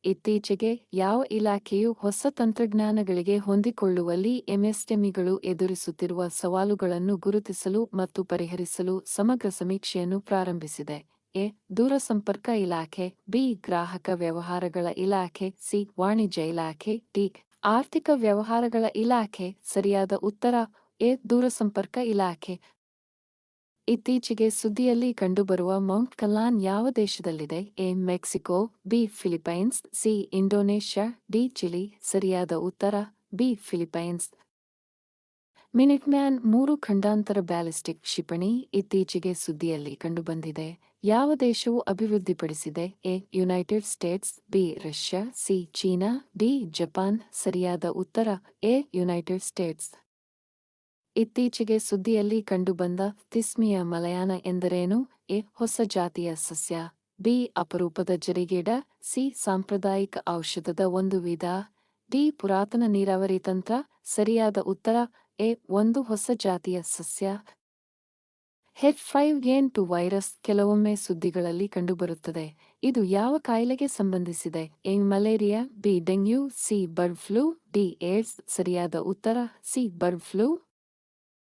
ಇತ್ತೀಚೆಗೆ ಯಾವ ಇಲಾಖೆಯು ಹೊಸ ತಂತ್ರಜ್ಞಾನಗಳಿಗೆ ಹೊಂದಿಕೊಳ್ಳುವಲ್ಲಿ ಎಂಎಸ್ಎಂಇಗಳು ಎದುರಿಸುತ್ತಿರುವ ಸವಾಲುಗಳನ್ನು ಗುರುತಿಸಲು ಮತ್ತು ಪರಿಹರಿಸಲು ಸಮಗ್ರ ಸಮೀಕ್ಷೆಯನ್ನು ಪ್ರಾರಂಭಿಸಿದೆ? ಎ. ದೂರಸಂಪರ್ಕ ಇಲಾಖೆ. ಬಿ. ಗ್ರಾಹಕ ವ್ಯವಹಾರಗಳ ಇಲಾಖೆ. ಸಿ. ವಾಣಿಜ್ಯ ಇಲಾಖೆ. ಡಿ. ಆರ್ಥಿಕ ವ್ಯವಹಾರಗಳ ಇಲಾಖೆ. ಸರಿಯಾದ ಉತ್ತರ ಎ. ದೂರಸಂಪರ್ಕ ಇಲಾಖೆ. ಇತ್ತೀಚೆಗೆ ಸುದ್ದಿಯಲ್ಲಿ ಕಂಡುಬರುವ ಮೌಂಟ್ ಕಲ್ಲಾನ್ ಯಾವ ದೇಶದಲ್ಲಿದೆ? A. Mexico. B. Philippines. C. Indonesia. D. Chile. ಸರಿಯಾದ ಉತ್ತರ ಬಿ. ಫಿಲಿಪೈನ್ಸ್. ಮಿನಿಟ್ಮ್ಯಾನ್ 3 ಖಂಡಾಂತರ ಬ್ಯಾಲಿಸ್ಟಿಕ್ ಕ್ಷಿಪಣಿ ಇತ್ತೀಚೆಗೆ ಸುದ್ದಿಯಲ್ಲಿ ಕಂಡುಬಂದಿದೆ. ಯಾವ ದೇಶವು ಅಭಿವೃದ್ಧಿಪಡಿಸಿದೆ? A. United States. B. Russia. C. China. D. Japan. ಸರಿಯಾದ ಉತ್ತರ ಎ. United States. ಇತ್ತೀಚೆಗೆ ಸುದ್ದಿಯಲ್ಲಿ ಕಂಡುಬಂದ ತಿಸ್ಮಿಯ ಮಲಯಾನ ಎಂದರೇನು? ಎ. ಹೊಸ ಜಾತಿಯ ಸಸ್ಯ. ಬಿ. ಅಪರೂಪದ ಜರಿಗಿಡ. ಸಿ. ಸಾಂಪ್ರದಾಯಿಕ ಔಷಧದ ಒಂದು ವಿಧ. ಡಿ. ಪುರಾತನ ನೀರಾವರಿ ತಂತ್ರ. ಸರಿಯಾದ ಉತ್ತರ ಎ. ಒಂದು ಹೊಸ ಜಾತಿಯ ಸಸ್ಯ. H5N2 ವೈರಸ್ ಕೆಲವೊಮ್ಮೆ ಸುದ್ದಿಗಳಲ್ಲಿ ಕಂಡುಬರುತ್ತದೆ. ಇದು ಯಾವ ಕಾಯಿಲೆಗೆ ಸಂಬಂಧಿಸಿದೆ? A. Malaria. B. Dengue. C. Bird flu. D. AIDS. ಸರಿಯಾದ ಉತ್ತರ ಸಿ. Bird flu.